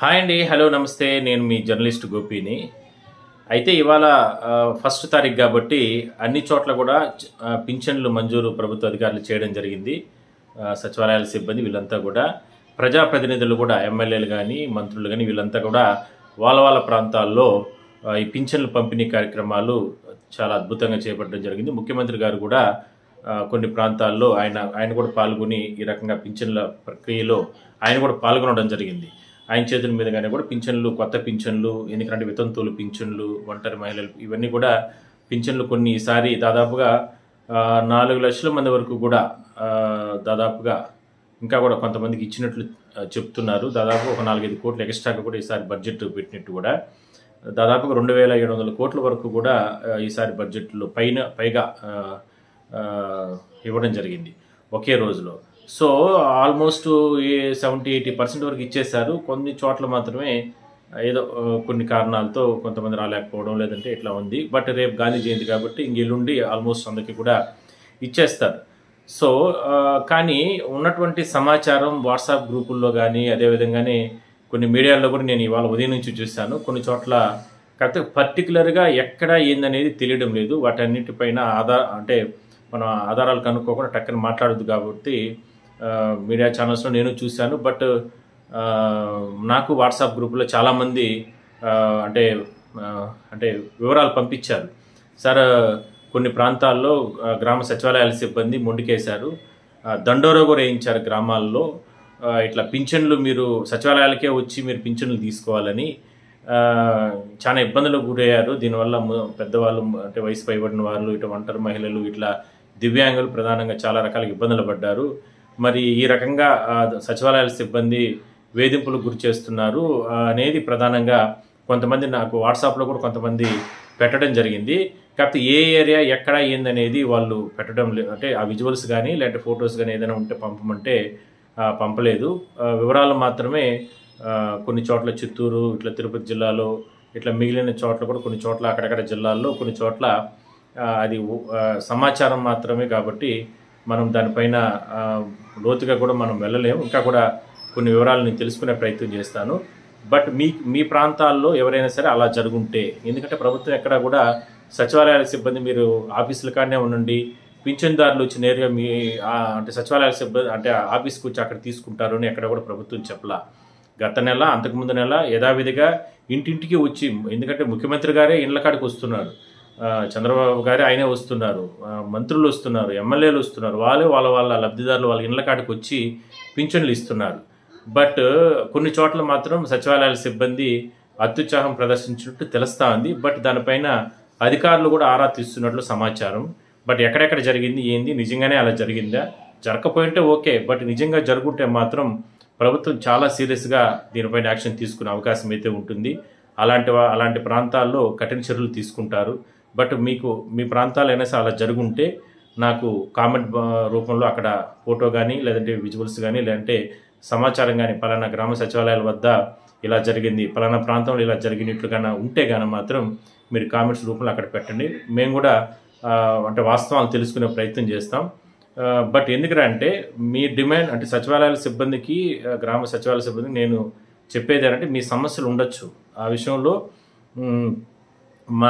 Hi అండి, hello నమస్తే. నేను మీ జర్నలిస్ట్ గోపిని. అయితే ఇవాళ ఫస్ట్ తారీఖు కాబట్టి అన్ని చోట్ల కూడా పింఛన్లు మంజూరు ప్రభుత్వ అధికారులు చేయడం జరిగింది. సచివాలయాల సిబ్బంది వీళ్ళంతా కూడా, ప్రజాప్రతినిధులు కూడా, ఎమ్మెల్యేలు కానీ మంత్రులు కానీ వీళ్ళంతా కూడా వాళ్ళ వాళ్ళ ప్రాంతాల్లో ఈ పింఛన్లు పంపిణీ కార్యక్రమాలు చాలా అద్భుతంగా చేపట్టడం జరిగింది. ముఖ్యమంత్రి గారు కూడా కొన్ని ప్రాంతాల్లో ఆయన కూడా పాల్గొని ఈ రకంగా పింఛన్ల ప్రక్రియలో ఆయన కూడా పాల్గొనడం జరిగింది. ఆయన చేతుల మీదుగానే కూడా పింఛన్లు, కొత్త పింఛన్లు, ఎందుకంటే వితంతువులు పింఛన్లు, ఒంటరి మహిళలు, ఇవన్నీ కూడా పింఛన్లు కొన్ని ఈసారి దాదాపుగా 4 లక్షల మంది వరకు కూడా దాదాపుగా ఇంకా కూడా కొంతమందికి ఇచ్చినట్లు చెప్తున్నారు. దాదాపు ఒక 4-5 కోట్లు ఎక్స్ట్రాగా కూడా ఈసారి బడ్జెట్ పెట్టినట్టు కూడా దాదాపుగా 2700 కోట్ల వరకు కూడా ఈసారి బడ్జెట్లో పైగా ఇవ్వడం జరిగింది ఒకే రోజులో. సో ఆల్మోస్ట్ 70-80% వరకు ఇచ్చేశారు. కొన్ని చోట్ల మాత్రమే ఏదో కొన్ని కారణాలతో కొంతమంది రాలేకపోవడం లేదంటే ఇట్లా ఉంది. బట్ రేపు గాంధీ జయంతి కాబట్టి ఎల్లుండి ఆల్మోస్ట్ అందరికీ కూడా ఇచ్చేస్తారు. సో కానీ ఉన్నటువంటి సమాచారం వాట్సాప్ గ్రూపుల్లో కానీ, అదేవిధంగానే కొన్ని మీడియాల్లో కూడా నేను ఇవాళ ఉదయం నుంచి చూశాను. కొన్ని చోట్ల కాకపోతే పర్టికులర్గా ఎక్కడ ఏందనేది తెలియడం లేదు. వాటన్నిటిపైన అంటే మనం ఆధారాలు కనుక్కోకుండా టక్కన మాట్లాడద్దు కాబట్టి మీడియా ఛానల్స్లో నేను చూశాను. బట్ నాకు వాట్సాప్ గ్రూపులో చాలామంది అంటే వివరాలు పంపించారు. సార్, కొన్ని ప్రాంతాల్లో గ్రామ సచివాలయాల సిబ్బంది మొండికేశారు, దండోరా కూడా వేయించారు గ్రామాల్లో. ఇట్లా పింఛన్లు మీరు సచివాలయాలకే వచ్చి మీరు పింఛన్లు తీసుకోవాలని చాలా ఇబ్బందులకు గురయ్యారు. దీనివల్ల పెద్దవాళ్ళు, అంటే వయసు పైబడిన వాళ్ళు, ఇటు ఒంటరి మహిళలు, ఇట్లా దివ్యాంగులు ప్రధానంగా చాలా రకాల ఇబ్బందులు పడ్డారు. మరి ఈ రకంగా సచివాలయాల సిబ్బంది వేధింపులకు గురి చేస్తున్నారు అనేది ప్రధానంగా కొంతమంది నాకు వాట్సాప్లో కూడా కొంతమంది పెట్టడం జరిగింది. కాకపోతే ఏ ఏరియా ఎక్కడ ఏందనేది వాళ్ళు పెట్టడం లేదు. అంటే ఆ విజువల్స్ కానీ లేదంటే ఫొటోస్ కానీ ఏదైనా ఉంటే పంపమంటే పంపలేదు. వివరాలు మాత్రమే కొన్ని చోట్ల చిత్తూరు, ఇట్లా తిరుపతి జిల్లాలో, ఇట్లా మిగిలిన చోట్ల కూడా కొన్ని చోట్ల అక్కడక్కడ జిల్లాల్లో కొన్ని చోట్ల అది సమాచారం మాత్రమే కాబట్టి మనం దానిపైన లోతుగా కూడా మనం వెళ్ళలేము. ఇంకా కూడా కొన్ని వివరాలు నేను తెలుసుకునే ప్రయత్నం చేస్తాను. బట్ మీ ప్రాంతాల్లో ఎవరైనా సరే అలా జరుగుంటే, ఎందుకంటే ప్రభుత్వం ఎక్కడ కూడా సచివాలయాల సిబ్బంది మీరు ఆఫీసుల కాడనే ఉండండి, పింఛన్దారులు వచ్చి నేరుగా మీ అంటే సచివాలయాల సిబ్బంది అంటే ఆఫీస్కి వచ్చి అక్కడ తీసుకుంటారు అని ఎక్కడ కూడా ప్రభుత్వం చెప్పలా. గత నెల, అంతకుముందు నెల యథావిధిగా ఇంటింటికి వచ్చి, ఎందుకంటే ముఖ్యమంత్రి గారే ఇళ్ల కాడికి వస్తున్నారు, చంద్రబాబు గారే ఆయనే వస్తున్నారు, మంత్రులు వస్తున్నారు, ఎమ్మెల్యేలు వస్తున్నారు, వాళ్ళ లబ్ధిదారులు వాళ్ళ ఇళ్ల కాడికి వచ్చి పింఛన్లు ఇస్తున్నారు. బట్ కొన్ని చోట్ల మాత్రం సచివాలయాల సిబ్బంది అత్యుత్సాహం ప్రదర్శించినట్టు తెలుస్తూ ఉంది. బట్ దానిపైన అధికారులు కూడా ఆరా తీస్తున్నట్లు సమాచారం. బట్ ఎక్కడెక్కడ జరిగింది, ఏంది, నిజంగానే అలా జరిగిందా? జరగకపోయింటే ఓకే, బట్ నిజంగా జరుగుంటే మాత్రం ప్రభుత్వం చాలా సీరియస్గా దీనిపైన యాక్షన్ తీసుకునే అవకాశం అయితే ఉంటుంది. అలాంటి ప్రాంతాల్లో కఠిన చర్యలు తీసుకుంటారు. బట్ మీ ప్రాంతాలు అయినా అలా జరుగుంటే నాకు కామెంట్ రూపంలో అక్కడ ఫోటో కానీ, లేదంటే విజువల్స్ కానీ, లేదంటే సమాచారం కానీ, పలానా గ్రామ సచివాలయాల వద్ద ఇలా జరిగింది, పలానా ప్రాంతంలో ఇలా జరిగినట్లుగా ఉంటే కానీ మాత్రం మీరు కామెంట్స్ రూపంలో అక్కడ పెట్టండి. మేము కూడా అంటే వాస్తవాలు తెలుసుకునే ప్రయత్నం చేస్తాం. బట్ ఎందుకంటే మీ డిమాండ్ అంటే సచివాలయాల సిబ్బందికి, గ్రామ సచివాలయ సిబ్బందికి నేను చెప్పేది ఏంటంటే, మీ సమస్యలు ఉండొచ్చు, ఆ విషయంలో మా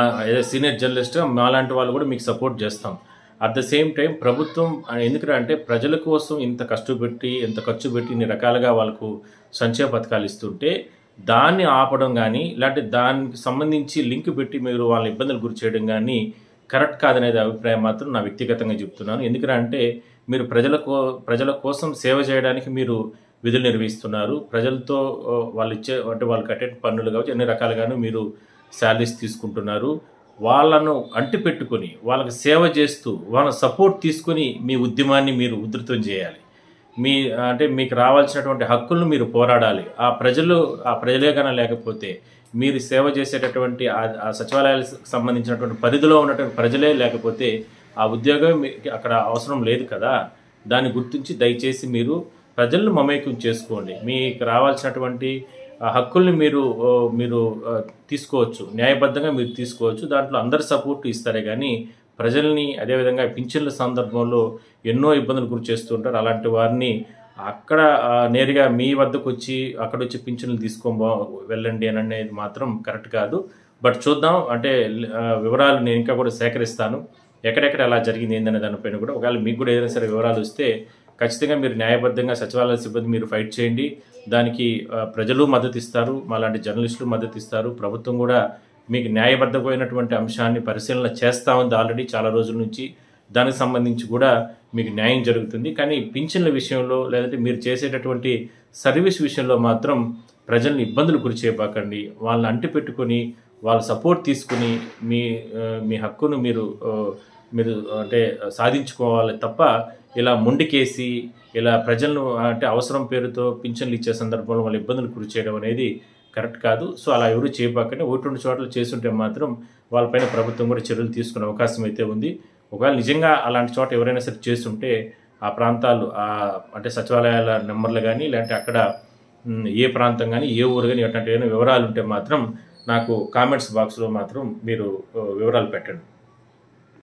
సీనియర్ జర్నలిస్ట్గా మాలాంటి వాళ్ళు కూడా మీకు సపోర్ట్ చేస్తాం. అట్ ద సేమ్ టైం ప్రభుత్వం ఎందుకంటే ప్రజల కోసం ఇంత కష్టపెట్టి, ఎంత ఖర్చు పెట్టి ఇన్ని రకాలుగా వాళ్ళకు సంక్షేమ పథకాలు ఇస్తుంటే దాన్ని ఆపడం కానీ, లేదంటే దానికి సంబంధించి లింక్ పెట్టి మీరు వాళ్ళ ఇబ్బందులు గురి చేయడం కానీ కరెక్ట్ కాదనేది అభిప్రాయం మాత్రం నా వ్యక్తిగతంగా చెప్తున్నాను. ఎందుకంటే మీరు ప్రజల కోసం సేవ చేయడానికి మీరు విధులు నిర్వహిస్తున్నారు. ప్రజలతో వాళ్ళు అంటే వాళ్ళు కట్టే పన్నులు కావచ్చు, అన్ని రకాలుగాను మీరు శాలరీస్ తీసుకుంటున్నారు. వాళ్ళను అంటిపెట్టుకొని వాళ్ళకి సేవ చేస్తూ వాళ్ళ సపోర్ట్ తీసుకొని మీ ఉద్యమాన్ని మీరు ఉధృతం చేయాలి. అంటే మీకు రావాల్సినటువంటి హక్కులను మీరు పోరాడాలి. ఆ ప్రజలే కన్నా లేకపోతే మీరు సేవ చేసేటటువంటి ఆ సచివాలయాలకు సంబంధించినటువంటి పరిధిలో ఉన్నటువంటి ప్రజలే లేకపోతే ఆ ఉద్యోగం అక్కడ అవసరం లేదు కదా. దాన్ని గుర్తించి దయచేసి మీరు ప్రజలను మమేకం చేసుకోండి. మీకు రావాల్సినటువంటి హక్కుల్ని మీరు తీసుకోవచ్చు, న్యాయబద్ధంగా మీరు తీసుకోవచ్చు. దాంట్లో అందరి సపోర్ట్ ఇస్తారే కానీ ప్రజల్ని, అదేవిధంగా పింఛన్ల సందర్భంలో ఎన్నో ఇబ్బందులు గురి చేస్తూ ఉంటారు. అలాంటి వారిని అక్కడ నేరుగా మీ వద్దకు వచ్చి అక్కడ వచ్చి పింఛన్లు వెళ్ళండి అని అనేది మాత్రం కరెక్ట్ కాదు. బట్ చూద్దాం, అంటే వివరాలు నేను ఇంకా కూడా సేకరిస్తాను, ఎక్కడెక్కడ అలా జరిగింది ఏందనే దానిపైన కూడా. ఒకవేళ మీకు కూడా ఏదైనా సరే వివరాలు వస్తే ఖచ్చితంగా మీరు న్యాయబద్ధంగా సచివాలయ సిబ్బంది మీరు ఫైట్ చేయండి. దానికి ప్రజలు మద్దతు ఇస్తారు, మాలాంటి జర్నలిస్టులు మద్దతు ఇస్తారు. ప్రభుత్వం కూడా మీకు న్యాయబద్ధమైనటువంటి అంశాన్ని పరిశీలన చేస్తూ ఉంది ఆల్రెడీ చాలా రోజుల నుంచి. దానికి సంబంధించి కూడా మీకు న్యాయం జరుగుతుంది. కానీ పింఛన్ల విషయంలో లేదంటే మీరు చేసేటటువంటి సర్వీస్ విషయంలో మాత్రం ప్రజల్ని ఇబ్బందులు గురి చేయబాకండి. వాళ్ళని అంటిపెట్టుకొని వాళ్ళ సపోర్ట్ తీసుకుని మీ హక్కును మీరు అంటే సాధించుకోవాలి తప్ప ఇలా మొండికేసి ఇలా ప్రజలను అంటే అవసరం పేరుతో పింఛన్లు ఇచ్చే సందర్భంలో వాళ్ళ ఇబ్బందులు గురి చేయడం అనేది కరెక్ట్ కాదు. సో అలా ఎవరు చేయబాకండి. 1-2 చోట్ల చేస్తుంటే మాత్రం వాళ్ళపైన ప్రభుత్వం కూడా చర్యలు తీసుకునే అవకాశం అయితే ఉంది. ఒకవేళ నిజంగా అలాంటి చోట ఎవరైనా సరే చేస్తుంటే ఆ ప్రాంతాలు అంటే సచివాలయాల నెంబర్లు కానీ లేదంటే అక్కడ ఏ ప్రాంతం కానీ ఏ ఊరు కానీ అట్లాంటి ఏమైనా వివరాలు ఉంటే మాత్రం నాకు కామెంట్స్ బాక్స్లో మాత్రం మీరు వివరాలు పెట్టండి.